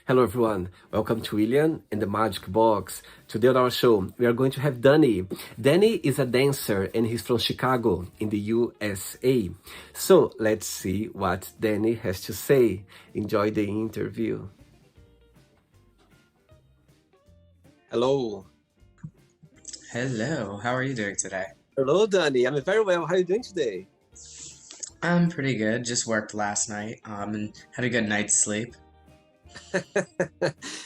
Hello everyone, welcome to William and the Magic Box. Today on our show, we are going to have Danny. Danny is a dancer and he's from Chicago in the USA. So let's see what Danny has to say. Enjoy the interview. Hello. Hello, how are you doing today? Hello, Danny. I'm very well. How are you doing today? I'm pretty good. Just worked last night, and had a good night's sleep.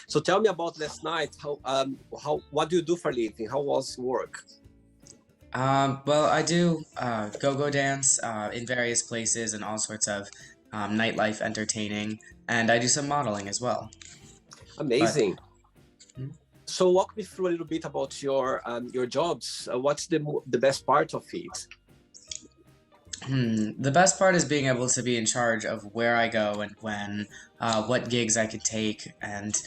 So tell me about last night. What do you do for a living? How was work? Well, I do go-go dance in various places and all sorts of nightlife entertaining, and I do some modeling as well. But Amazing. So walk me through a little bit about your jobs. What's the best part of it? the best part is being able to be in charge of where I go and when, what gigs I can take, and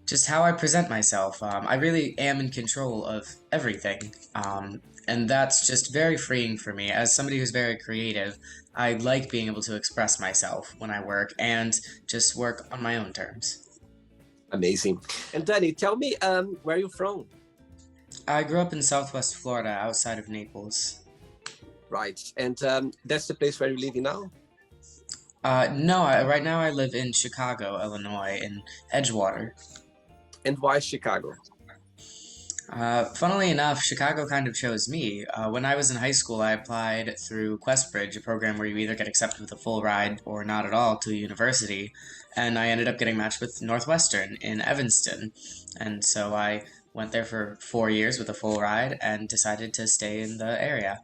just how I present myself. I really am in control of everything, and that's just very freeing for me. As somebody who's very creative, I like being able to express myself when I work and just work on my own terms. Amazing. And Danny, tell me, where are you from? I grew up in Southwest Florida, outside of Naples. Right. And that's the place where you live in now? No, right now I live in Chicago, Illinois, in Edgewater. And why Chicago? Funnily enough, Chicago kind of chose me. When I was in high school, I applied through QuestBridge, a program where you either get accepted with a full ride or not at all to a university, and I ended up getting matched with Northwestern in Evanston. And so I went there for 4 years with a full ride and decided to stay in the area.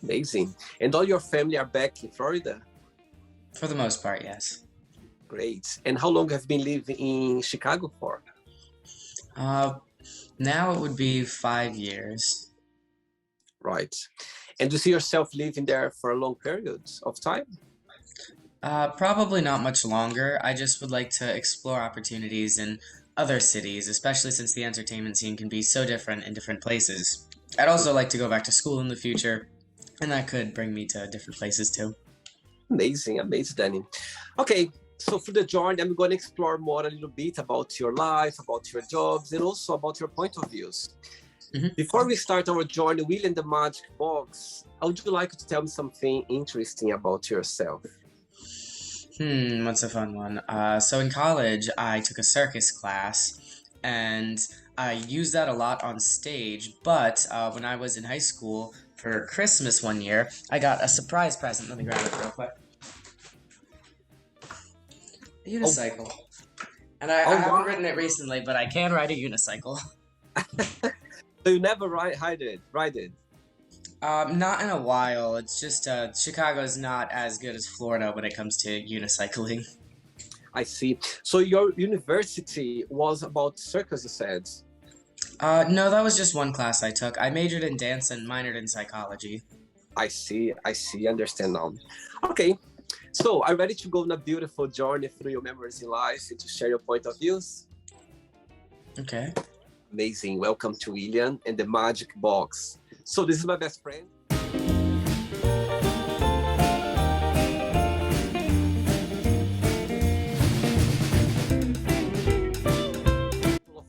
Amazing. And all your family are back in Florida? For the most part, yes. Great. And how long have you been living in Chicago for? Now it would be 5 years. Right. And do you see yourself living there for a long period of time? Probably not much longer. I just would like to explore opportunities in other cities, especially since the entertainment scene can be so different in different places. I'd also like to go back to school in the future, and that could bring me to different places too. Amazing, amazing, Danny. Okay, so for the journey, I'm going to explore more a little bit about your life, about your jobs, and also about your point of views. Before we start our journey, Will in the Magic Box, I would you like to tell me something interesting about yourself? What's a fun one? So in college, I took a circus class, and I used that a lot on stage, but when I was in high school, for Christmas one year, I got a surprise present. Let me grab it real quick. A unicycle. And I haven't ridden it recently, but I can ride a unicycle. So you never ride it? Not in a while. It's just Chicago's not as good as Florida when it comes to unicycling. I see. So your university was about circus, you said? No, that was just one class I took. I majored in dance and minored in psychology. I see, understand now. Okay, so are you ready to go on a beautiful journey through your memories in life and to share your point of views? Okay. Amazing. Welcome to William and the Magic Box. So this is my best friend.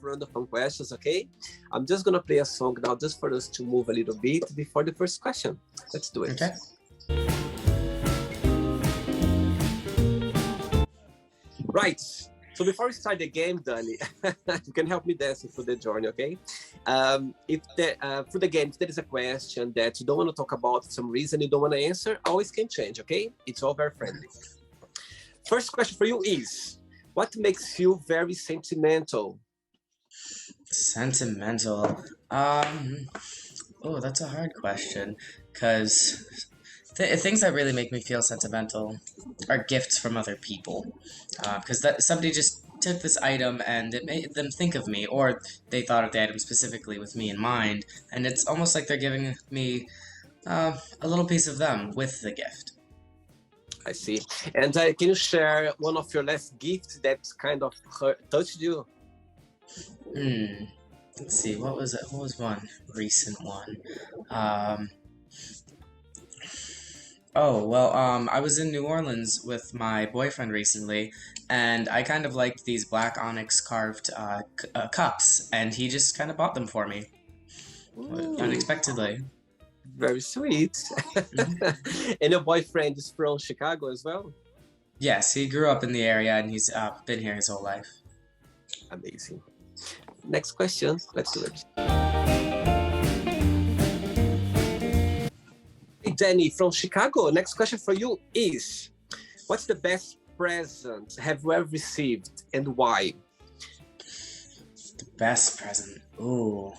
Round of fun questions, okay? I'm just gonna play a song now just for us to move a little bit before the first question. Let's do it. Okay. Right. So before we start the game, Danny, you can help me dancing through the journey, okay? For the game, if there is a question that you don't want to talk about, some reason you don't want to answer, always can change, okay? It's all very friendly. First question for you is, what makes you very sentimental? Sentimental. Oh, that's a hard question, because things that really make me feel sentimental are gifts from other people. Because somebody just took this item and it made them think of me, or they thought of the item specifically with me in mind, and it's almost like they're giving me a little piece of them with the gift. I see. And can you share one of your last gifts that kind of touched you? Let's see, what was it? What was one recent one? Oh, well, I was in New Orleans with my boyfriend recently, and I kind of liked these black onyx carved cups, and he just kind of bought them for me Mm, unexpectedly. very sweet. Mhm. And your boyfriend is from Chicago as well? Yes, he grew up in the area, and he's been here his whole life. Amazing. Next question. Let's do it. Hey, Danny from Chicago. Next question for you is, what's the best present have you ever received and why? The best present. Ooh,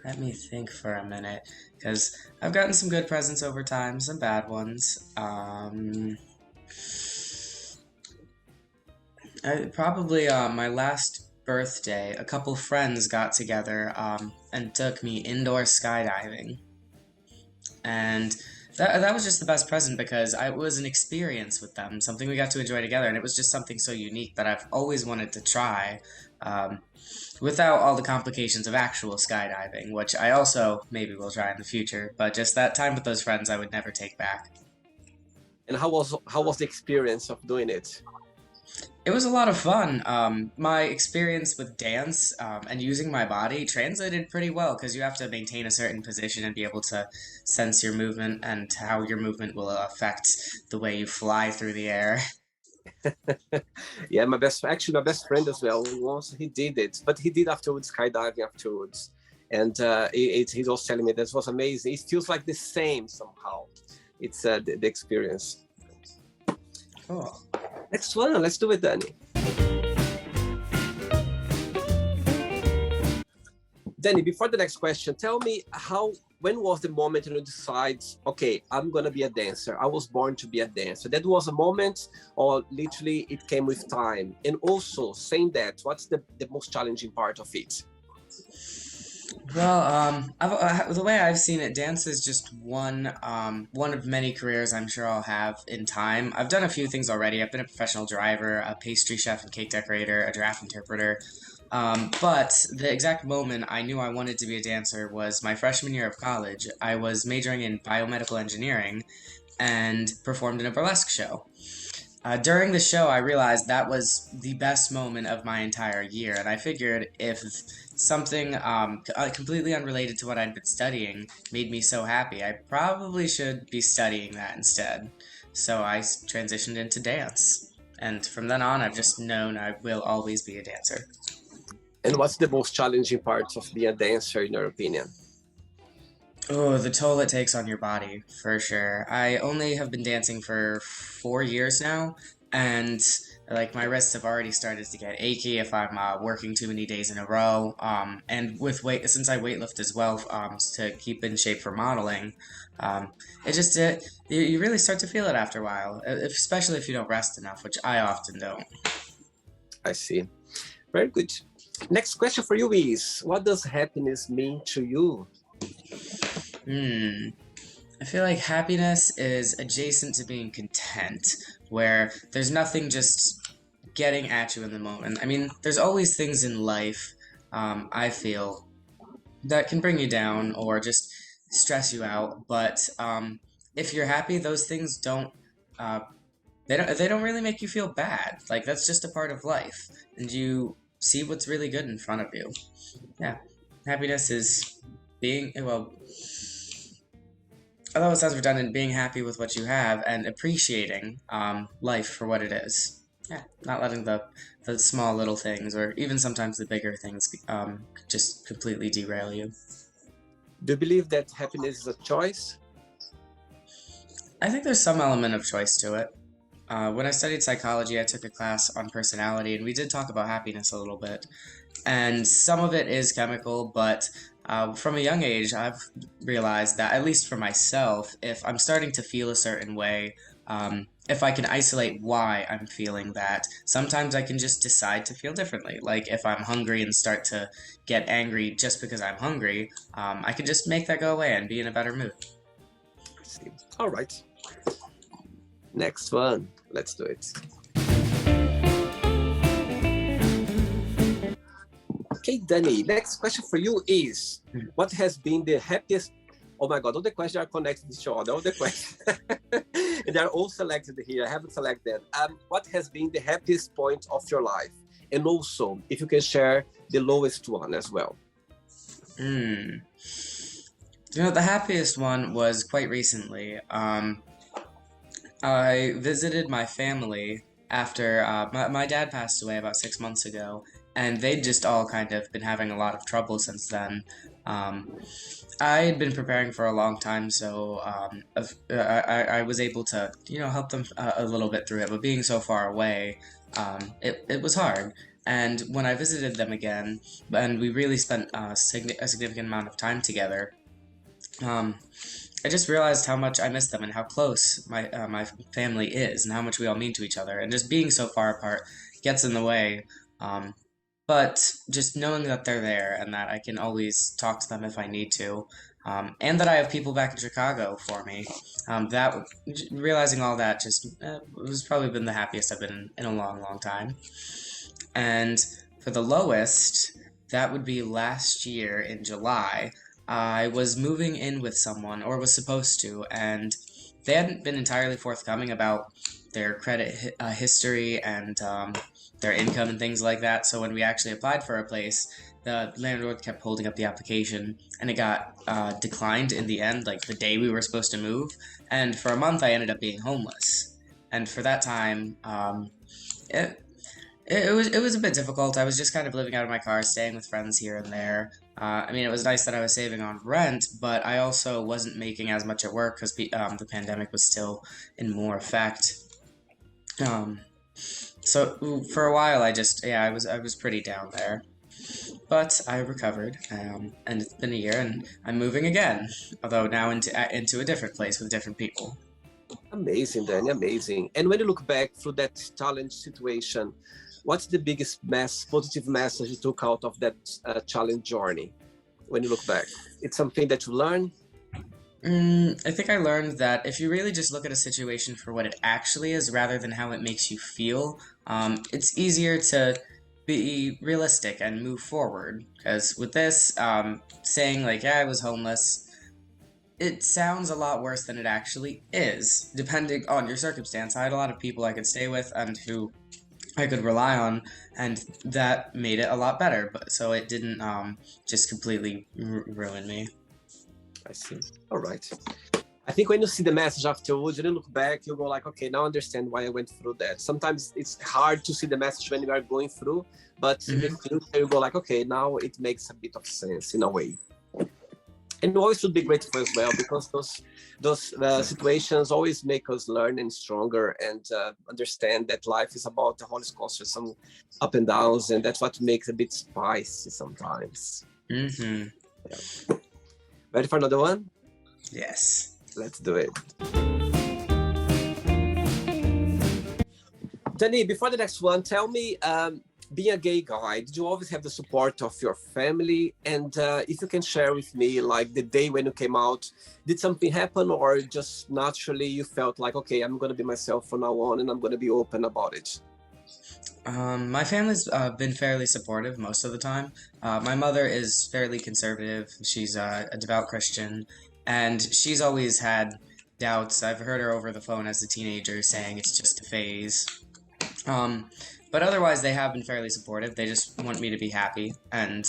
let me think for a minute, because I've gotten some good presents over time, some bad ones. Probably my last birthday, a couple friends got together and took me indoor skydiving. And that was just the best present because it was an experience with them, something we got to enjoy together, and it was just something so unique that I've always wanted to try, um, without all the complications of actual skydiving, which I also maybe will try in the future. But just that time with those friends, I would never take back. And how was the experience of doing it? It was a lot of fun. My experience with dance and using my body translated pretty well because you have to maintain a certain position and be able to sense your movement and how your movement will affect the way you fly through the air. Yeah, my best friend as well. Once he did it, but he did afterwards skydiving afterwards, and he was telling me this was amazing. It feels like the same somehow. It's the experience. Cool. Next one, let's do it, Danny. Danny, before the next question, tell me when was the moment you decide, okay, I'm gonna be a dancer. I was born to be a dancer. That was a moment, or literally it came with time? And also saying that, what's the most challenging part of it? Well, the way I've seen it, dance is just one of many careers I'm sure I'll have in time. I've done a few things already. I've been a professional driver, a pastry chef and cake decorator, a giraffe interpreter. But the exact moment I knew I wanted to be a dancer was my freshman year of college. I was majoring in biomedical engineering and performed in a burlesque show. During the show, I realized that was the best moment of my entire year, and I figured if something completely unrelated to what I'd been studying made me so happy, I probably should be studying that instead. So I transitioned into dance, and from then on, I've just known I will always be a dancer. And what's the most challenging part of being a dancer, in your opinion? Oh, the toll it takes on your body, for sure. I only have been dancing for 4 years now, and like my wrists have already started to get achy if I'm working too many days in a row. And with weight, since I weightlift as well, to keep in shape for modeling, it just you really start to feel it after a while, especially if you don't rest enough, which I often don't. I see. Very good. Next question for you is, what does happiness mean to you? Hmm. I feel like happiness is adjacent to being content, where there's nothing just getting at you in the moment. I mean, there's always things in life, I feel, that can bring you down or just stress you out. But if you're happy, those things uh, they don't really make you feel bad. Like that's just a part of life, and you see what's really good in front of you. Yeah, happiness is being well. Although it sounds redundant, being happy with what you have and appreciating life for what it is. Yeah, not letting the small little things or even sometimes the bigger things just completely derail you. Do you believe that happiness is a choice? I think there's some element of choice to it. When I studied psychology, I took a class on personality, and we did talk about happiness a little bit. And some of it is chemical, but from a young age, I've realized that, at least for myself, if I'm starting to feel a certain way, if I can isolate why I'm feeling that, sometimes I can just decide to feel differently. Like if I'm hungry and start to get angry just because I'm hungry, I can just make that go away and be in a better mood. I see. All right. Next one. Let's do it. Okay, Danny, next question for you is, what has been the happiest Oh my God, all the questions are connected to each other. All the questions. And they're all selected here. I haven't selected. What has been the happiest point of your life? And also, if you can share the lowest one as well. You know, the happiest one was quite recently. I visited my family after my dad passed away about 6 months ago, and they'd just all kind of been having a lot of trouble since then. I had been preparing for a long time, so I was able to, help them a little bit through it. But being so far away, it was hard. And when I visited them again, and we really spent a significant amount of time together, I just realized how much I miss them and how close my family is and how much we all mean to each other. And just being so far apart gets in the way. But just knowing that they're there and that I can always talk to them if I need to, and that I have people back in Chicago for me, realizing all that just was probably been the happiest I've been in a long, long time. And for the lowest, that would be last year in July. I was moving in with someone, or was supposed to, and they hadn't been entirely forthcoming about their credit history and their income and things like that. So when we actually applied for a place, the landlord kept holding up the application, and it got declined in the end, like the day we were supposed to move. And for a month, I ended up being homeless. And for that time, it was a bit difficult. I was just kind of living out of my car, staying with friends here and there. It was nice that I was saving on rent, but I also wasn't making as much at work because the pandemic was still in more effect. So for a while, I was pretty down there. But I recovered, and it's been a year, and I'm moving again, although now into a different place with different people. Amazing, Danny, amazing. And when you look back through that challenge situation, what's the biggest positive message you took out of that challenge journey when you look back? It's something that you learned? I think I learned that if you really just look at a situation for what it actually is rather than how it makes you feel, it's easier to be realistic and move forward. Because with this, saying like, yeah, I was homeless, it sounds a lot worse than it actually is, depending on your circumstance. I had a lot of people I could stay with and who I could rely on, and that made it a lot better. But so it didn't just completely ruin me. I see. All right. I think when you see the message afterwards, and you look back, you go like, okay, now I understand why I went through that. Sometimes it's hard to see the message when you are going through, but in the future you go like, okay, now it makes a bit of sense in a way. And we always should be grateful as well, because those situations always make us learn and stronger and understand that life is about the roller coaster, some up and downs, and that's what makes it a bit spicy sometimes. Mm-hmm. Yeah. Ready for another one? Yes. Let's do it. Danny, before the next one, tell me, being a gay guy, did you always have the support of your family? And if you can share with me, like the day when you came out, did something happen, or just naturally you felt like, okay, I'm going to be myself from now on and I'm going to be open about it? My family's been fairly supportive most of the time. My mother is fairly conservative. She's a devout Christian, and she's always had doubts. I've heard her over the phone as a teenager saying it's just a phase. But otherwise, they have been fairly supportive. They just want me to be happy, and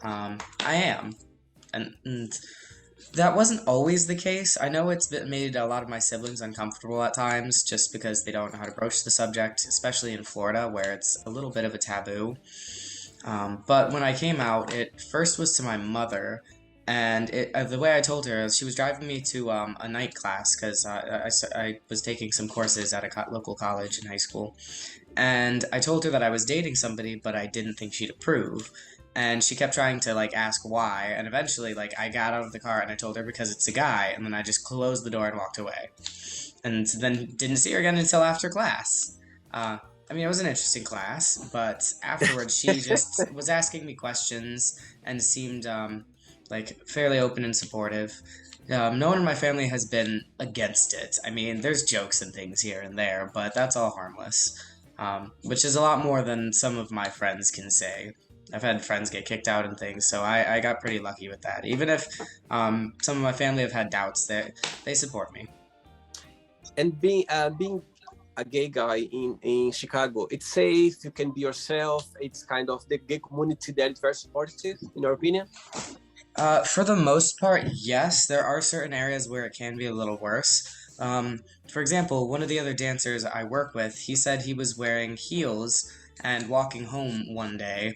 I am. And that wasn't always the case. I know it's made a lot of my siblings uncomfortable at times, just because they don't know how to broach the subject, especially in Florida, where it's a little bit of a taboo. But when I came out, it first was to my mother, and the way I told her, she was driving me to a night class, because I was taking some courses at a local college in high school. And I told her that I was dating somebody, but I didn't think she'd approve. And she kept trying to, ask why. And eventually, I got out of the car and I told her because it's a guy. And then I just closed the door and walked away. And then didn't see her again until after class. It was an interesting class. But afterwards, she just was asking me questions and seemed, fairly open and supportive. No one in my family has been against it. There's jokes and things here and there, but that's all harmless. Which is a lot more than some of my friends can say. I've had friends get kicked out and things, so I got pretty lucky with that. Even if some of my family have had doubts, they support me. And being a gay guy in Chicago, it's safe, you can be yourself, it's kind of the gay community there is very supportive, in your opinion? For the most part, yes. There are certain areas where it can be a little worse. For example, one of the other dancers I work with, he said he was wearing heels and walking home one day,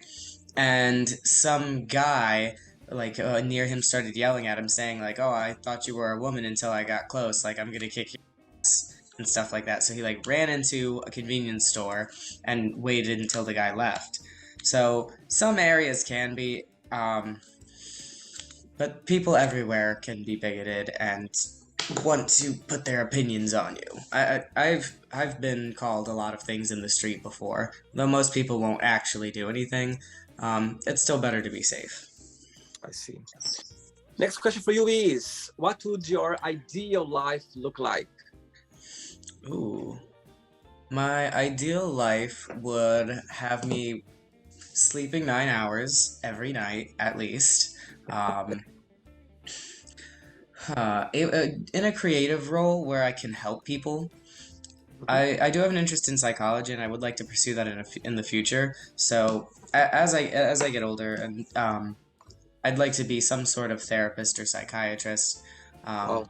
and some guy near him started yelling at him, saying like, "Oh, I thought you were a woman until I got close. Like, I'm gonna kick your ass," and stuff like that. So he like ran into a convenience store and waited until the guy left. So some areas can be. But people everywhere can be bigoted and want to put their opinions on you. I've been called a lot of things in the street before, though most people won't actually do anything. It's still better to be safe. I see. Next question for you is, what would your ideal life look like? Ooh. My ideal life would have me sleeping 9 hours every night, at least. In a creative role where I can help people. I do have an interest in psychology, and I would like to pursue that in the future. So as I get older, and I'd like to be some sort of therapist or psychiatrist. Oh,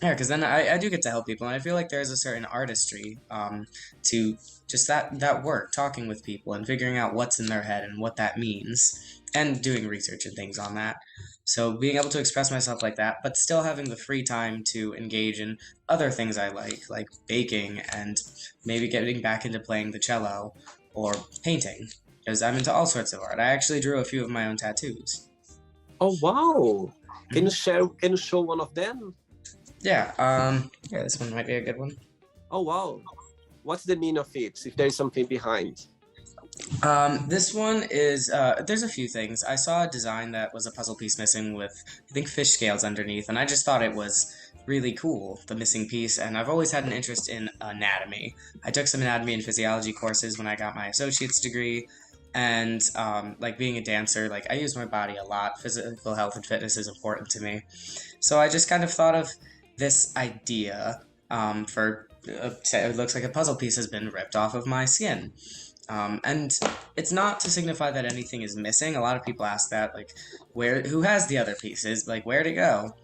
Yeah, because then I do get to help people, and I feel like there's a certain artistry to just that work, talking with people and figuring out what's in their head and what that means, and doing research and things on that. So being able to express myself like that, but still having the free time to engage in other things I like baking and maybe getting back into playing the cello or painting, because I'm into all sorts of art. I actually drew a few of my own tattoos. oh wow! Can you share? Can you show one of them? Yeah, yeah, this one might be a good one. Oh wow! What's the meaning of it? If there is something behind? This one is, there's a few things. I saw a design that was a puzzle piece missing with, I think, fish scales underneath, and I just thought it was really cool, the missing piece, and I've always had an interest in anatomy. I took some anatomy and physiology courses when I got my associate's degree, and, like, being a dancer, like, I use my body a lot. Physical health and fitness is important to me. So I just kind of thought of this idea, it looks like a puzzle piece has been ripped off of my skin. And it's not to signify that anything is missing. A lot of people ask that, like, who has the other pieces? Like, where'd it go?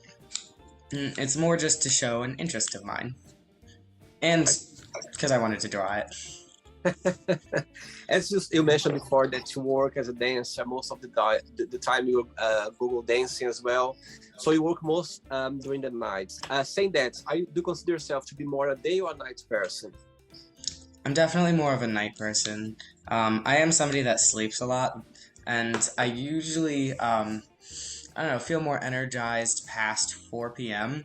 It's more just to show an interest of mine. And because I wanted to draw it. As you mentioned before that you work as a dancer most of the time you Google dancing as well. So you work most during the night. Saying that, do you consider yourself to be more a day or a night person? I'm definitely more of a night person. I am somebody that sleeps a lot, and I usually, I don't know, feel more energized past 4 p.m.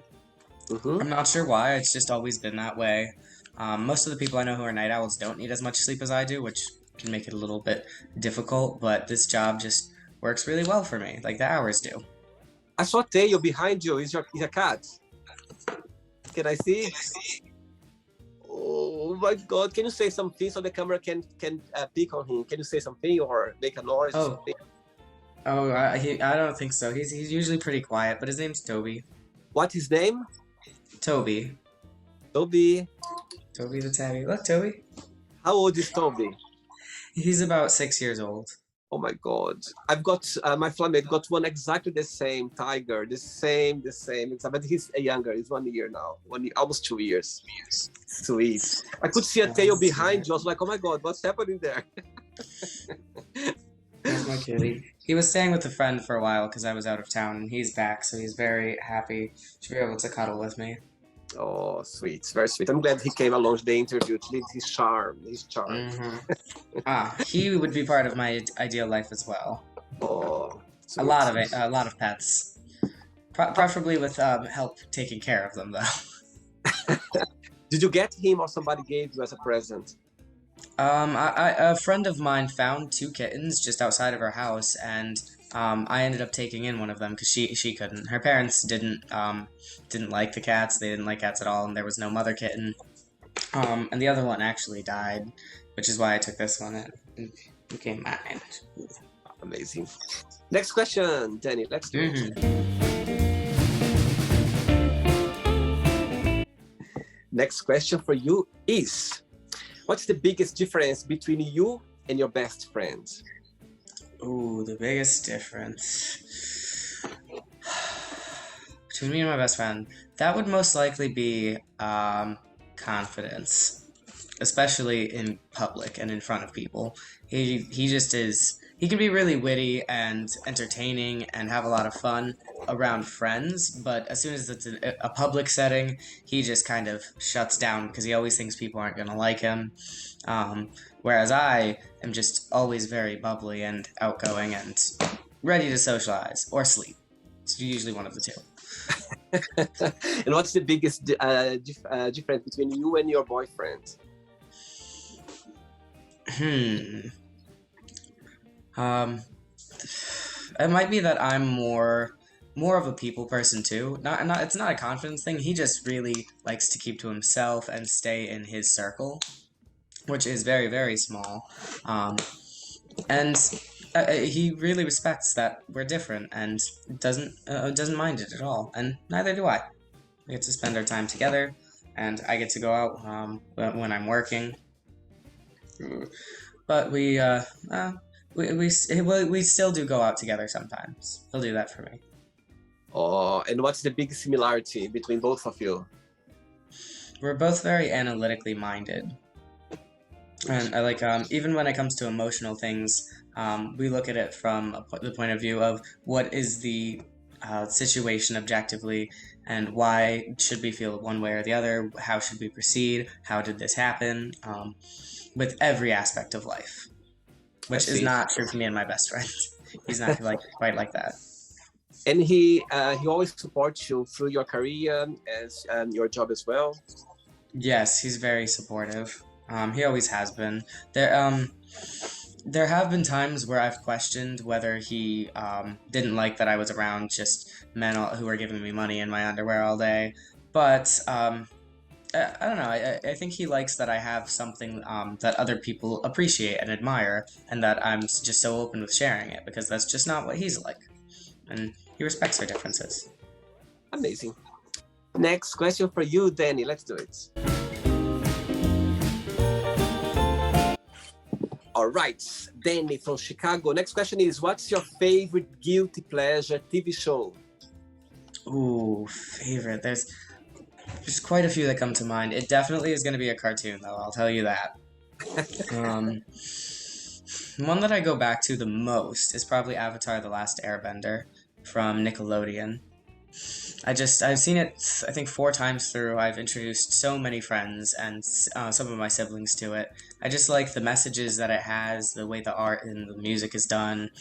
I'm not sure why, it's just always been that way. Most of the people I know who are night owls don't need as much sleep as I do, which can make it a little bit difficult, but this job just works really well for me, like the hours do. I saw Tail behind you. Is a cat? Can I see? Oh my God! Can you say something so the camera can pick on him? Can you say something or make a noise? Oh, I don't think so. He's usually pretty quiet, but his name's Toby. What's his name? Toby. Toby. Toby the tabby. Look, Toby. How old is Toby? He's about 6 years old. Oh my God! I've got my flatmate got one exactly the same tiger, the same. But he's younger. He's 1 year now. 1 year, almost 2 years. Sweet. I could see a tail behind you. I was like, oh my God, what's happening there? That's my kitty. He was staying with a friend for a while because I was out of town, and he's back, so he's very happy to be able to cuddle with me. Oh, sweet. Very sweet. I'm glad he came along to the interview to leave his charm. He would be part of my ideal life as well. Oh, sweet. A lot of pets. Preferably with help taking care of them, though. Did you get him or somebody gave you as a present? A friend of mine found 2 kittens just outside of her house, and I ended up taking in one of them because she couldn't. Her parents didn't like the cats. They didn't like cats at all, and there was no mother kitten. And the other one actually died, which is why I took this one and became mine. Amazing. Next question, Danny. Let's do it. Next question for you is, what's the biggest difference between you and your best friend? Ooh, the biggest difference between me and my best friend, that would most likely be confidence, especially in public and in front of people. He just is. He can be really witty and entertaining and have a lot of fun around friends, but as soon as it's a public setting, he just kind of shuts down because he always thinks people aren't going to like him. Whereas I am just always very bubbly and outgoing and ready to socialize or sleep. It's usually one of the two. And what's the biggest difference between you and your boyfriend? It might be that I'm more of a people person too. It's not a confidence thing. He just really likes to keep to himself and stay in his circle, which is very, very small. And he really respects that we're different and doesn't mind it at all. And neither do I. We get to spend our time together, and I get to go out when I'm working. But we still do go out together sometimes. He'll do that for me. Oh, and what's the big similarity between both of you? We're both very analytically minded. And I like, even when it comes to emotional things, we look at it from the point of view of what is the situation objectively and why should we feel one way or the other, how should we proceed, how did this happen, with every aspect of life. Which is not true for me and my best friend. He's not quite like that. And he always supports you through your career as your job as well. Yes, he's very supportive. He always has been. There have been times where I've questioned whether he didn't like that I was around just men who were giving me money in my underwear all day. But I don't know. I think he likes that I have something that other people appreciate and admire, and that I'm just so open with sharing it, because that's just not what he's like. And he respects our differences. Amazing. Next question for you, Danny. Let's do it. All right, Danny from Chicago. Next question is, what's your favorite guilty pleasure TV show? Ooh, favorite. There's quite a few that come to mind. It definitely is going to be a cartoon, though. I'll tell you that. One that I go back to the most is probably Avatar: The Last Airbender from Nickelodeon. I've seen it, I think, 4 times through. I've introduced so many friends and some of my siblings to it. I just like the messages that it has, the way the art and the music is done,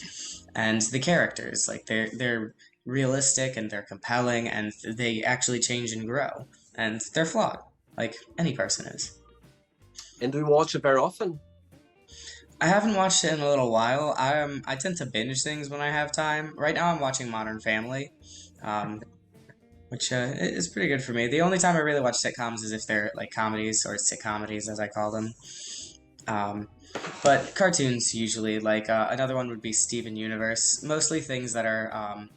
and the characters. Like, they're realistic and they're compelling, and they actually change and grow. And they're flawed, like any person is. And do you watch it very often? I haven't watched it in a little while. I tend to binge things when I have time. Right now I'm watching Modern Family, which is pretty good for me. The only time I really watch sitcoms is if they're like comedies, or sitcomedies as I call them. But cartoons usually, like another one would be Steven Universe. Mostly things that are,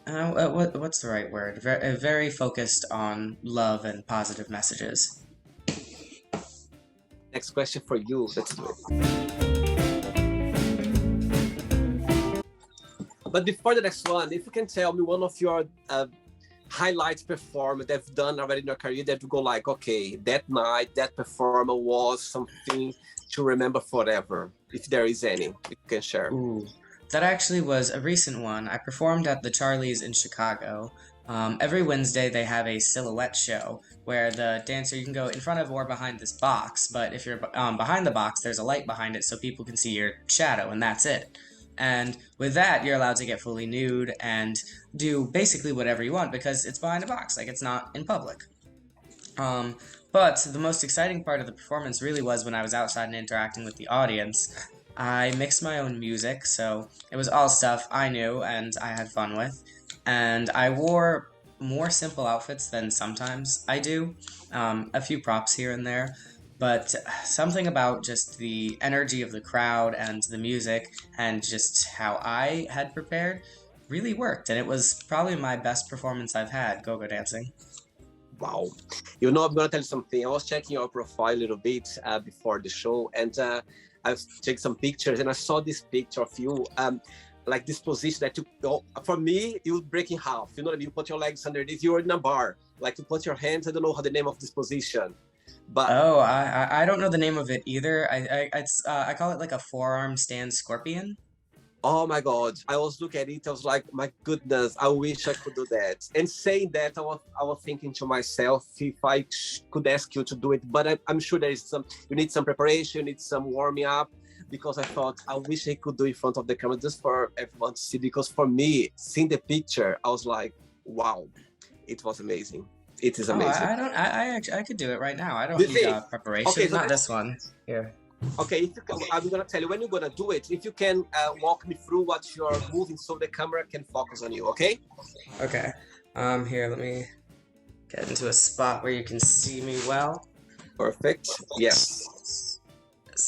what's the right word? Very focused on love and positive messages. Next question for you. Let's do it. But before the next one, if you can tell me one of your highlight performance that you've done already in your career that you go like, okay, that night, that performer was something to remember forever, if there is any, you can share. Ooh, that actually was a recent one. I performed at the Charlie's in Chicago. Every Wednesday they have a silhouette show where the dancer, you can go in front of or behind this box, but if you're behind the box, there's a light behind it so people can see your shadow, and that's it. And with that, you're allowed to get fully nude and do basically whatever you want because it's behind a box, like it's not in public. But the most exciting part of the performance really was when I was outside and interacting with the audience. I mixed my own music, so it was all stuff I knew and I had fun with. And I wore more simple outfits than sometimes I do, a few props here and there. but something about just the energy of the crowd and the music and just how I had prepared really worked, and it was probably my best performance I've had go-go dancing. Wow. You know, I'm going to tell you something. I was checking your profile a little bit before the show, and I checked some pictures, and I saw this picture of you, like this position that you go. For me, you would break in half. You know what I mean? You put your legs underneath. You're in a bar. Like you put your hands. I don't know how the name of this position, but Oh, I don't know the name of it either. I call it like a forearm stand scorpion. oh my God, I was looking at it. I was like, my goodness, I wish I could do that. And saying that, I was thinking to myself, if I could ask you to do it, but I'm sure there is you need some preparation, you need some warming up, because I thought, I wish I could do in front of the camera just for everyone to see. Because for me, seeing the picture, I was like, wow, it was amazing. It is Oh, amazing. I could do it right now. I don't You need see? preparation. Okay, so Not this one. Here. okay, if you can, I'm gonna tell you when you're gonna do it. If you can walk me through what you're moving, so the camera can focus on you. Okay? Okay. Here, let me get into a spot where you can see me well. Perfect. Yes.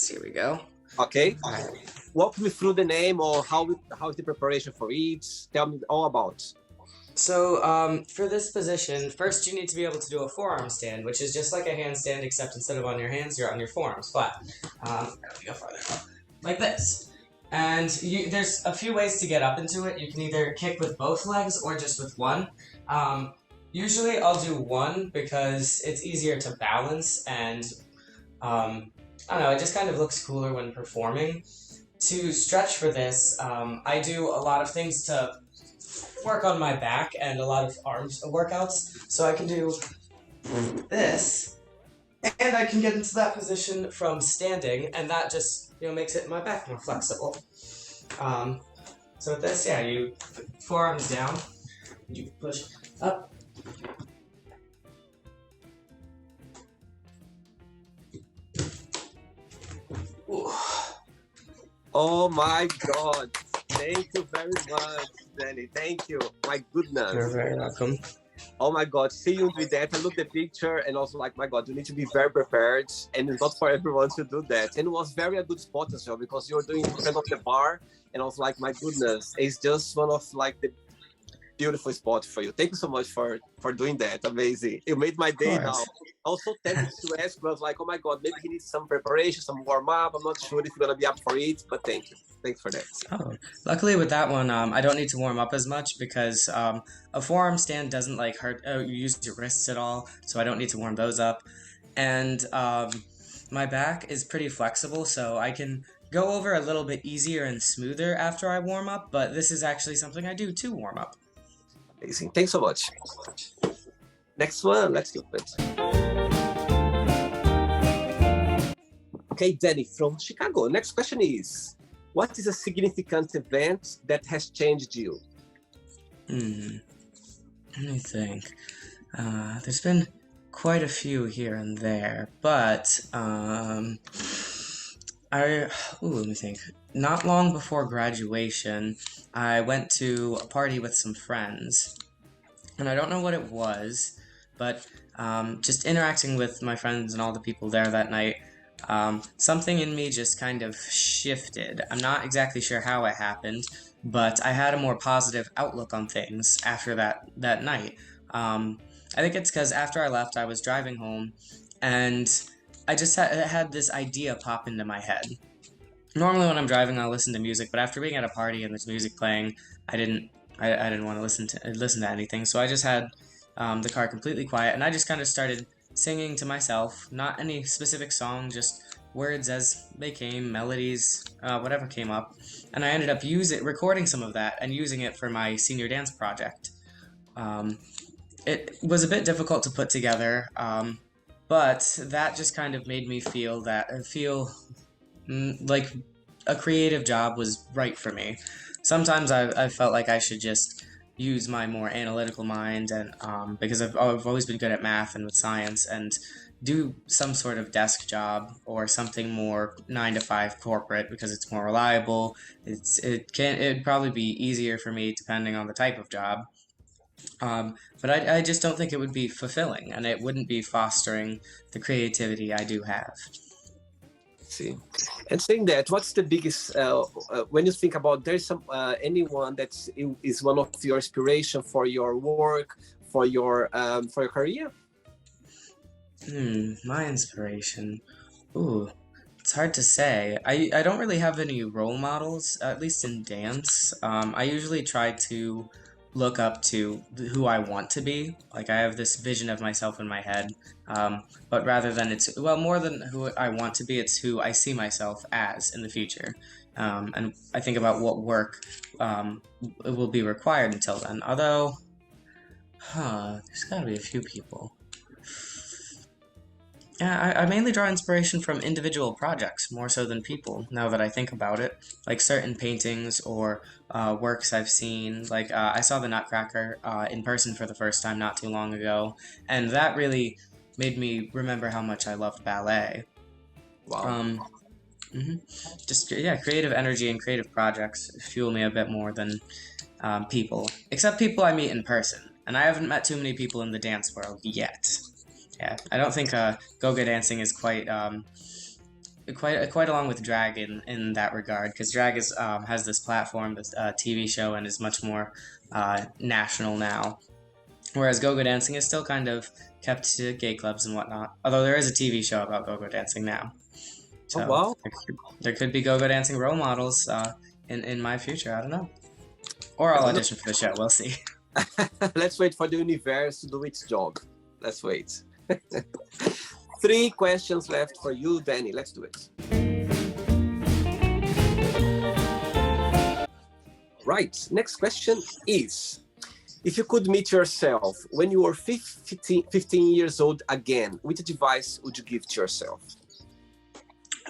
Here we go. Okay. All right. Walk me through the name, or how is the preparation for it? Tell me all about. So, for this position, first you need to be able to do a forearm stand, which is just like a handstand, except instead of on your hands, you're on your forearms flat. Let me go farther up. Like this. And there's a few ways to get up into it. You can either kick with both legs or just with one. Usually I'll do one because it's easier to balance, and I don't know, it just kind of looks cooler when performing. To stretch for this, I do a lot of things to work on my back and a lot of arms workouts, so I can do this, and I can get into that position from standing, and that just makes my back more flexible. So with this, yeah, you forearms down, you push up. Ooh. Oh my God! Thank you very much, Danny. Thank you. My goodness. You're very welcome. Oh my God, see you with that. I looked at the picture and also like, my God, you need to be very prepared, and it's not for everyone to do that. And it was very a good spot as well, because you're doing it in front of the bar, and I was like, my goodness, it's just one of like the beautiful spot for you. Thank you so much for doing that. Amazing. You made my day now. Also tempted to ask, but I was like, oh my God, maybe he needs some preparation, some warm up. I'm not sure if you're gonna be up for it, but thank you. Thanks for that. Oh, luckily with that one, I don't need to warm up as much because a forearm stand doesn't like hurt. You use your wrists at all, so I don't need to warm those up. And my back is pretty flexible, so I can go over a little bit easier and smoother after I warm up. But this is actually something I do to warm up. Amazing. Thanks so much. Next one, let's do it. Okay, Danny from Chicago. Next question is, what is a significant event that has changed you? Let me think. There's been quite a few here and there, but let me think. Not long before graduation, I went to a party with some friends, and I don't know what it was, but just interacting with my friends and all the people there that night, something in me just kind of shifted. I'm not exactly sure how it happened, but I had a more positive outlook on things after that night. I think it's because after I left, I was driving home, and I just had this idea pop into my head. Normally when I'm driving, I'll listen to music, but after being at a party and there's music playing, I didn't want to listen to anything, so I just had the car completely quiet, and I just kind of started singing to myself, not any specific song, just words as they came, melodies, whatever came up, and I ended up recording some of that and using it for my senior dance project. It was a bit difficult to put together, but that just kind of made me feel like a creative job was right for me. Sometimes I felt like I should just use my more analytical mind, and because I've always been good at math and with science, and do some sort of desk job or something more 9-to-5 corporate because it's more reliable. It'd probably be easier for me depending on the type of job. But I just don't think it would be fulfilling, and it wouldn't be fostering the creativity I do have. See, and saying that, what's the biggest when you think about there's some anyone that is one of your inspiration for your work, for your career? My inspiration. Ooh, it's hard to say. I don't really have any role models, at least in dance. I usually try to look up to who I want to be. Like I have this vision of myself in my head, but rather than more than who I want to be, it's who I see myself as in the future. And I think about what work will be required until then. Although, there's got to be a few people. Yeah, I mainly draw inspiration from individual projects more so than people, now that I think about it. Like certain paintings or works I've seen. Like I saw the Nutcracker in person for the first time not too long ago, and that really made me remember how much I loved ballet. Wow. Just, yeah, creative energy and creative projects fuel me a bit more than people. Except people I meet in person, and I haven't met too many people in the dance world yet. Yeah, I don't think go-go dancing is quite along with drag in that regard, because drag has this platform, this TV show, and is much more national now. Whereas go-go dancing is still kind of kept to gay clubs and whatnot. Although there is a TV show about go-go dancing now. So oh, wow. there could be go-go dancing role models in my future. I don't know. Or I'll audition for the show. We'll see. Let's wait for the universe to do its job. Let's wait. 3 questions left for you, Danny. Let's do it. Right. Next question is, if you could meet yourself when you were 15 years old again, which advice would you give to yourself?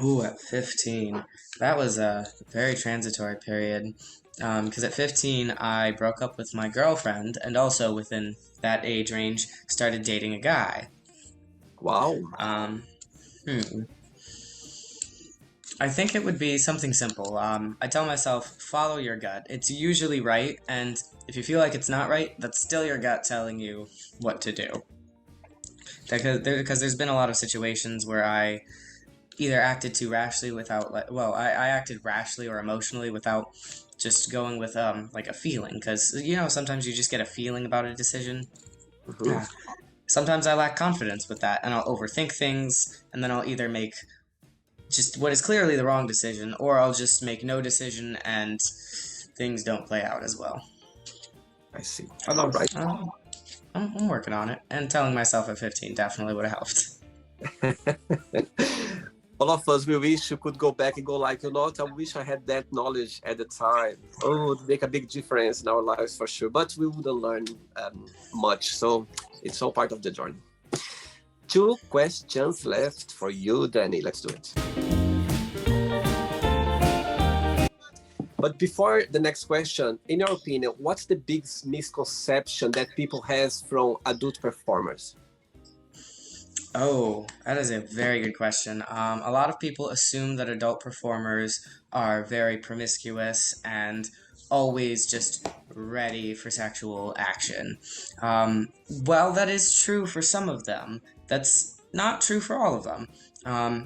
Ooh, at 15. That was a very transitory period. Because at 15, I broke up with my girlfriend, and also within that age range, started dating a guy. Wow. I think it would be something simple. I tell myself, follow your gut. It's usually right, and if you feel like it's not right, that's still your gut telling you what to do. Because there's been a lot of situations where I either acted too rashly I acted rashly or emotionally without just going with like a feeling, because sometimes you just get a feeling about a decision. Mm-hmm. Sometimes I lack confidence with that, and I'll overthink things, and then I'll either make just what is clearly the wrong decision, or I'll just make no decision and things don't play out as well. I see. All right. I'm working on it, and telling myself at 15 definitely would have helped. All of us, we wish you could go back and go like, I wish I had that knowledge at the time. Oh, it would make a big difference in our lives for sure. But we wouldn't learn much. So it's all part of the journey. 2 questions left for you, Danny. Let's do it. But before the next question, in your opinion, what's the biggest misconception that people have from adult performers? Oh, that is a very good question. A lot of people assume that adult performers are very promiscuous and always just ready for sexual action. Well, that is true for some of them. That's not true for all of them. A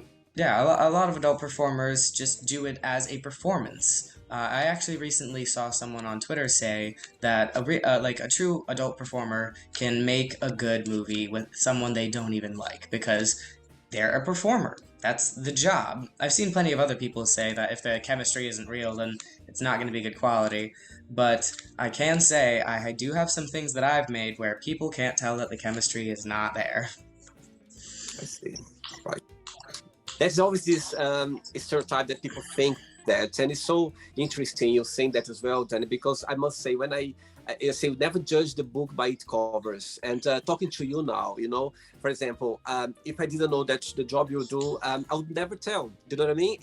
lot of adult performers just do it as a performance. I actually recently saw someone on Twitter say that a true adult performer can make a good movie with someone they don't even like because they're a performer. That's the job. I've seen plenty of other people say that if the chemistry isn't real, then it's not going to be good quality. But I can say I do have some things that I've made where people can't tell that the chemistry is not there. I see. Right. There's always this stereotype that people think that, and it's so interesting you saying that as well, Danny, because I must say, when I say never judge the book by its covers, and talking to you now, for example, if I didn't know that the job you do, I would never tell. Do you know what I mean?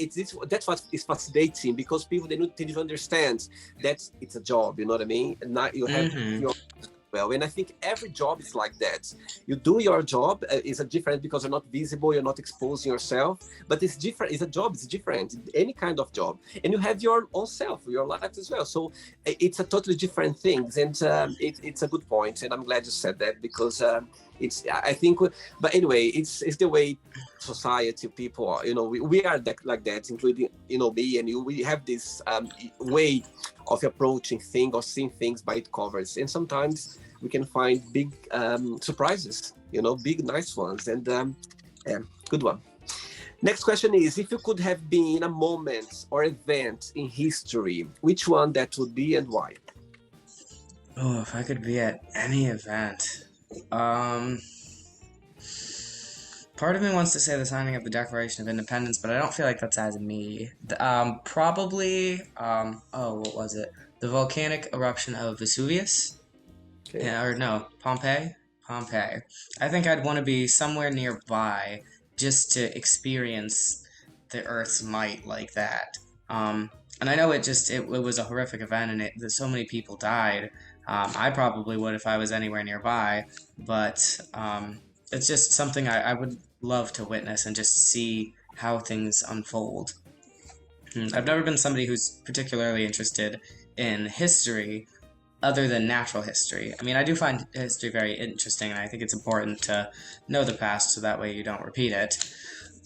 That's what is fascinating, because people, they don't understand that it's a job. You know what I mean? And now you have well. And I think every job is like that. You do your job, is a different because you're not visible, you're not exposing yourself, but it's different. It's a job, it's different, any kind of job. And you have your own self, your life as well. So it's a totally different thing. And it's a good point. And I'm glad you said that because I think, but anyway, it's the way society, people are, we are like that, including, me and you. We have this way of approaching things or seeing things by its covers. And sometimes we can find big surprises, big, nice ones. And yeah, good one. Next question is, if you could have been a moment or event in history, which one that would be and why? Oh, if I could be at any event. Part of me wants to say the signing of the Declaration of Independence, but I don't feel like that's as me. Probably, what was it? The volcanic eruption of Vesuvius? Okay. Or no, Pompeii? Pompeii. I think I'd want to be somewhere nearby just to experience the Earth's might like that. And I know it was a horrific event and so many people died. I probably would if I was anywhere nearby, but it's just something I would love to witness and just see how things unfold. I've never been somebody who's particularly interested in history other than natural history. I mean, I do find history very interesting, and I think it's important to know the past so that way you don't repeat it.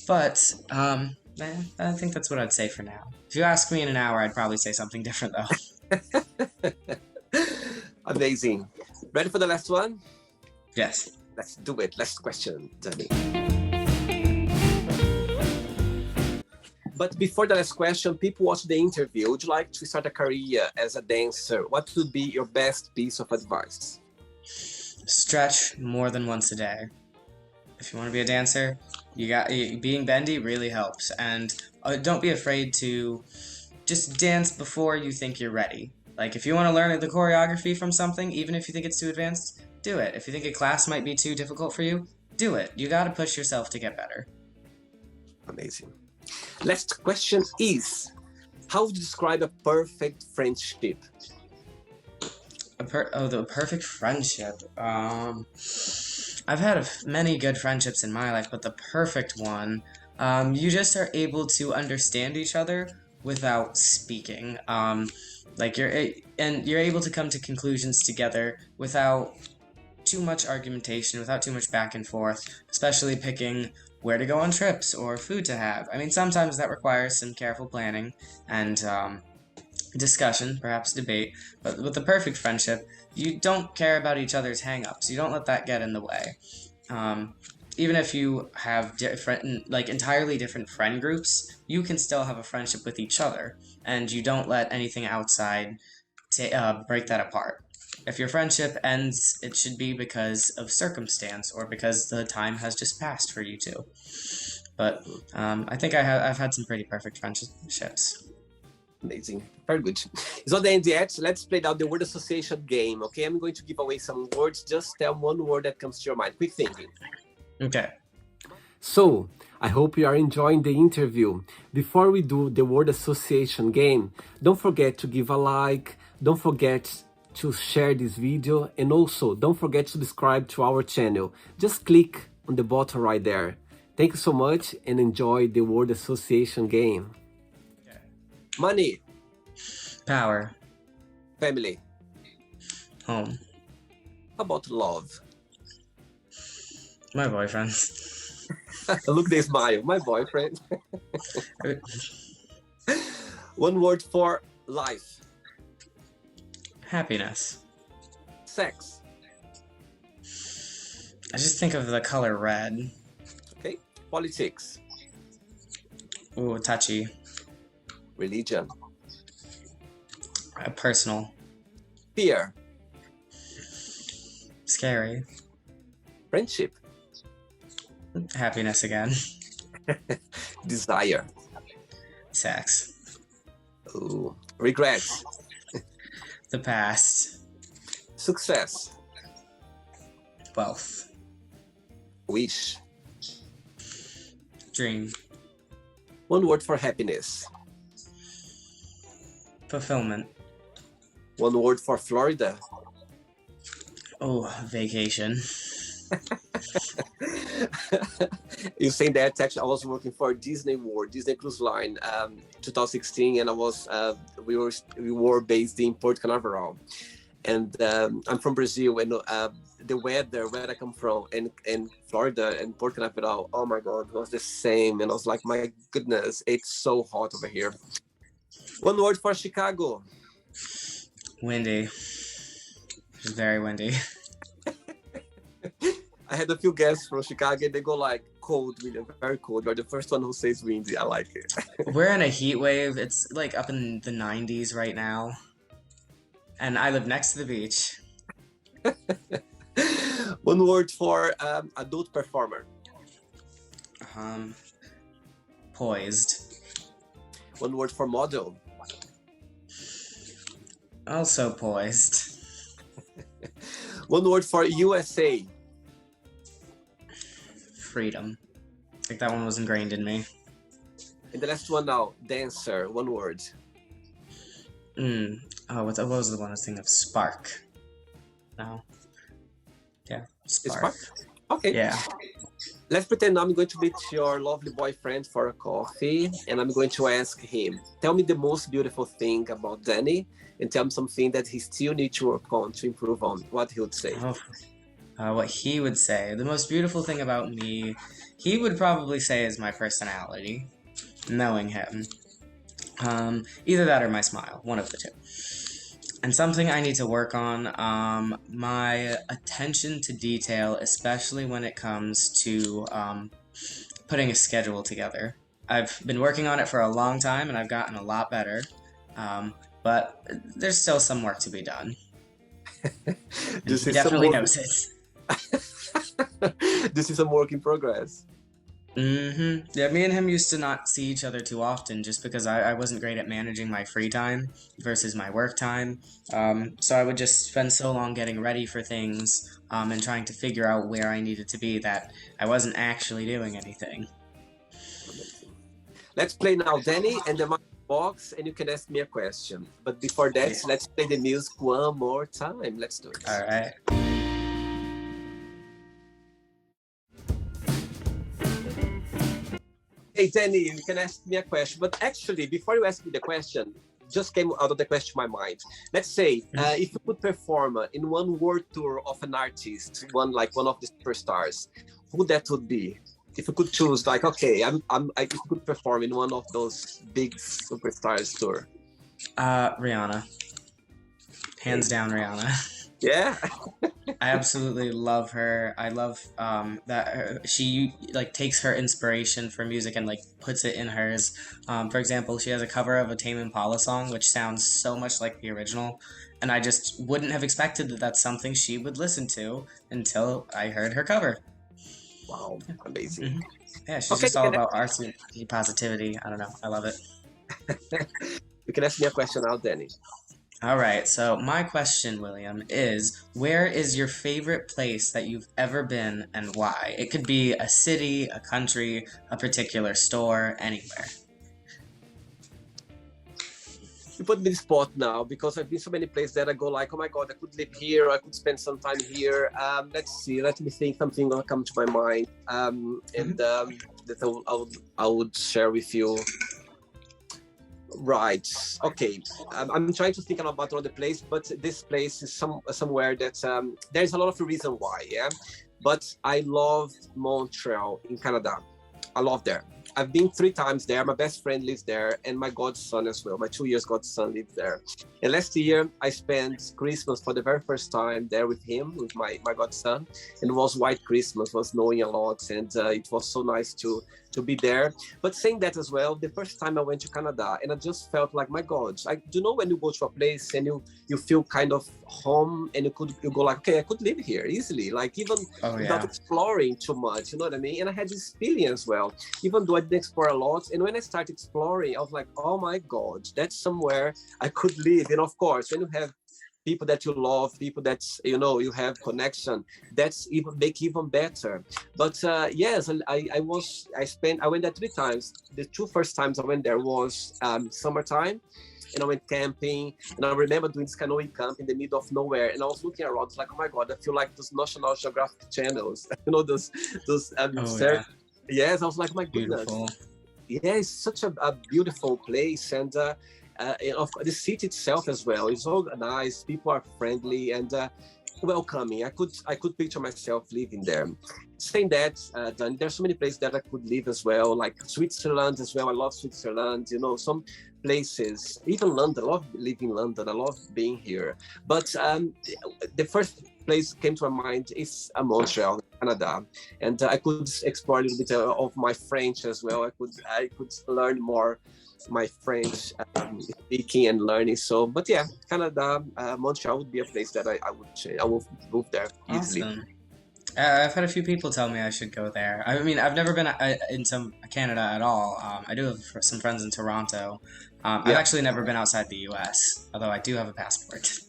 But I think that's what I'd say for now. If you ask me in an hour, I'd probably say something different, though. Amazing. Ready for the last one? Yes. Let's do it. Last question, Danny. But before the last question, people watch the interview. Would you like to start a career as a dancer? What would be your best piece of advice? Stretch more than once a day. If you want to be a dancer, being bendy really helps. And don't be afraid to just dance before you think you're ready. Like, if you want to learn the choreography from something, even if you think it's too advanced, do it. If you think a class might be too difficult for you, do it. You got to push yourself to get better. Amazing. Last question is, how would you describe a perfect friendship? The perfect friendship. I've had many good friendships in my life, but the perfect one, you just are able to understand each other without speaking. You're able to come to conclusions together without too much argumentation, without too much back and forth, especially picking where to go on trips or food to have. I mean, sometimes that requires some careful planning and discussion, perhaps debate, but with the perfect friendship, you don't care about each other's hang-ups. You don't let that get in the way. Even if you have entirely different friend groups, you can still have a friendship with each other, and you don't let anything outside break that apart. If your friendship ends, it should be because of circumstance or because the time has just passed for you two. But I think I've had some pretty perfect friendships. Amazing. Very good. It's not the end yet. Let's play now the word association game. Okay, I'm going to give away some words. Just tell one word that comes to your mind. Quick thinking. Okay. So, I hope you are enjoying the interview. Before we do the word association game, don't forget to give a like. Don't forget to share this video, and also don't forget to subscribe to our channel. Just click on the button right there. Thank you so much and enjoy the word association game. Okay. Money. Power. Family. Home. How about love? My boyfriend. Look, they smile. My boyfriend. One word for life. Happiness. Sex. I just think of the color red. Okay. Politics. Ooh, touchy. Religion. Personal. Fear. Scary. Friendship. Happiness again. Desire. Sex. Ooh. Regrets. The past. Success. Wealth. Wish. Dream. One word for happiness. Fulfillment. One word for Florida. Oh, vacation. You saying that actually I was working for Disney World, Disney Cruise Line, 2016, and we were based in Port Canaveral, and I'm from Brazil, and the weather where I come from and Florida and Port Canaveral, oh my God, it was the same, and I was like, my goodness, it's so hot over here. One word for Chicago. Windy. It's very windy. I had a few guests from Chicago, and they go like cold, William, very cold. You're the first one who says windy. I like it. We're in a heat wave. It's like up in the 90s right now. And I live next to the beach. One word for adult performer. Poised. One word for model. Also poised. One word for USA. Freedom. Like that one was ingrained in me. And the last one now, dancer. One word. Oh, what was the one I was thinking of? Spark. No. Yeah, spark. Okay. Yeah. Let's pretend I'm going to meet your lovely boyfriend for a coffee, and I'm going to ask him, tell me the most beautiful thing about Danny, and tell me something that he still needs to work on, to improve on. What he would say. What he would say. The most beautiful thing about me, he would probably say is my personality. Knowing him. Either that or my smile. One of the two. And something I need to work on, my attention to detail, especially when it comes to putting a schedule together. I've been working on it for a long time, and I've gotten a lot better. But there's still some work to be done. He definitely knows it. This is a work in progress. Yeah, me and him used to not see each other too often just because I wasn't great at managing my free time versus my work time. So I would just spend so long getting ready for things and trying to figure out where I needed to be that I wasn't actually doing anything. Let's play now, Danny, and the box, and you can ask me a question. But before that, let's play the music one more time. Let's do it. All right. Hey, Danny, you can ask me a question. But actually, before you ask me the question, just came out of the question in my mind. Let's say, if you could perform in one world tour of an artist, one of the superstars, who that would be? If you could choose, like, okay, if you could perform in one of those big superstars tour. Rihanna. Hands down, Rihanna. Yeah. I absolutely love her. I love that she takes her inspiration for music and puts it in hers. For example, she has a cover of a Tame Impala song which sounds so much like the original, and I just wouldn't have expected that that's something she would listen to until I heard her cover. Wow, amazing. Yeah, she's just all about arts and positivity. I don't know. I love it. You can ask me a question now, Danny. All right, so my question, William, is where is your favorite place that you've ever been and why? It could be a city, a country, a particular store, anywhere. You put me in the spot now because I've been so many places that I go like, oh my God, I could live here, I could spend some time here. Let's see, let me think, something will come to my mind. That I would share with you. Right. Okay. I'm trying to think about another place, but this place is somewhere that there's a lot of reason why. Yeah. But I love Montreal in Canada. I love there. I've been 3 times there. My best friend lives there, and my godson as well. My 2 years godson lives there. And last year, I spent Christmas for the very first time there with him, with my godson. And it was white Christmas, was snowing a lot, and it was so nice to be there. But saying that as well, the first time I went to Canada, and I just felt like, my God, I do know when you go to a place and you feel kind of home, and you go like, okay, I could live here easily, like even without exploring too much, you know what I mean? And I had this feeling as well, even though I didn't explore a lot. And when I started exploring, I was like, oh my God, that's somewhere I could live. And of course, when you have people that you love, people that you have connection, that's even better. But yes, I went there 3 times. The 2 first times I went there was summertime, and I went camping. And I remember doing this canoe camp in the middle of nowhere. And I was looking around, like, oh my God, I feel like those National Geographic channels, those yes, I was like, my goodness. Beautiful. Yeah, it's such a beautiful place. And of course, the city itself as well is so nice. People are friendly and welcoming. I could picture myself living there. Saying that, Danny, there's so many places that I could live as well, like Switzerland as well. I love Switzerland. Some places, even London. I love living in London. I love being here. But the first place came to my mind is Montreal, Canada, and I could explore a little bit of my French as well. I could learn more my French speaking and learning. So, but yeah, Canada, Montreal would be a place that I would change. I will move there easily. Awesome. I've had a few people tell me I should go there. I mean, I've never been into Canada at all. I do have some friends in Toronto. I've actually never been outside the U.S., although I do have a passport.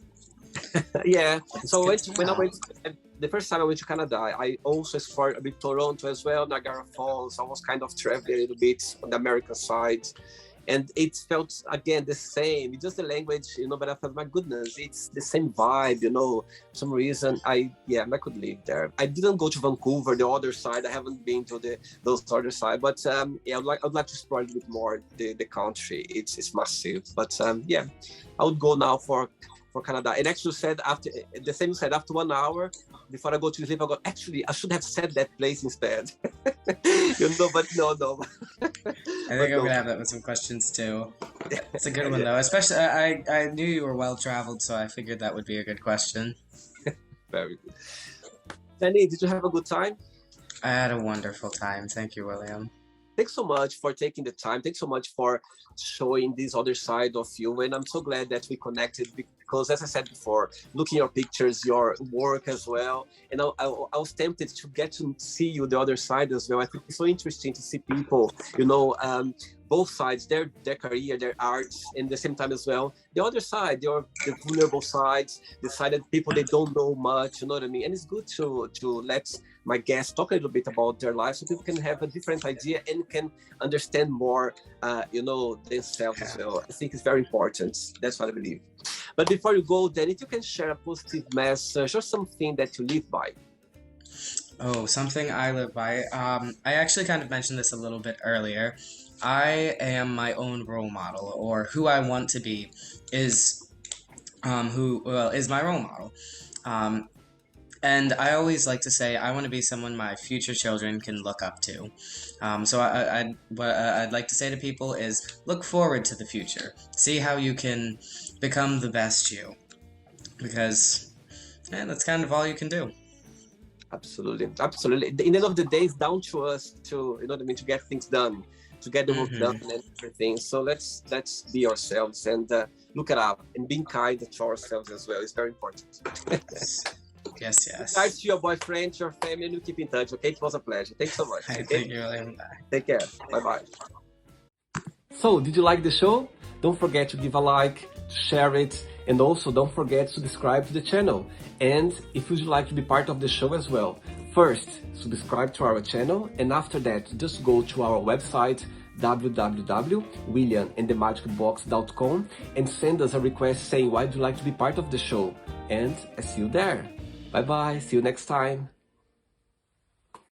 Yeah. So the first time I went to Canada, I also explored a bit Toronto as well, Niagara Falls. I was kind of traveling a little bit on the American side. And it felt, again, the same. It's just the language, but I thought, my goodness, it's the same vibe, For some reason, I could live there. I didn't go to Vancouver, the other side. I haven't been to those other side. But I'd like to explore a little bit more the country. It's massive. But I would go now for Canada. And actually said after 1 hour, before I go to sleep, I should have said that place instead. But no. I think I'm gonna have that with some questions too. It's a good one though. Especially, I knew you were well traveled, so I figured that would be a good question. Very good. Danny, did you have a good time? I had a wonderful time. Thank you, William. Thanks so much for taking the time. Thanks so much for showing this other side of you. And I'm so glad that we connected because, as I said before, looking at your pictures, your work as well. And I was tempted to get to see you the other side as well. I think it's so interesting to see people, both sides, their career, their arts, and at the same time as well, the other side, the vulnerable sides, the side that people, they don't know much, you know what I mean? And it's good to let my guests talk a little bit about their lives so people can have a different idea and can understand more, themselves as well. I think it's very important. That's what I believe. But before you go, then, if you can share a positive message or something that you live by. Oh, something I live by. I actually kind of mentioned this a little bit earlier. I am my own role model, or who I want to be is my role model. And I always like to say I want to be someone my future children can look up to. So what I'd like to say to people is look forward to the future. See how you can become the best you. Because that's kind of all you can do. Absolutely. In the end of the day, it's down to us to, to get things done, to get the work done and everything. So let's be ourselves and look it up and being kind to ourselves as well. It's very important. Yes. Regards to your boyfriend, your family, and you keep in touch, okay? It was a pleasure. Thanks so much. Okay? Thank you, William. Take care. Bye-bye. So, did you like the show? Don't forget to give a like, share it, and also don't forget to subscribe to the channel. And if you'd like to be part of the show as well, first, subscribe to our channel, and after that, just go to our website, www.williamandthemagicbox.com, and send us a request saying why you'd like to be part of the show. And I see you there. Bye-bye. See you next time.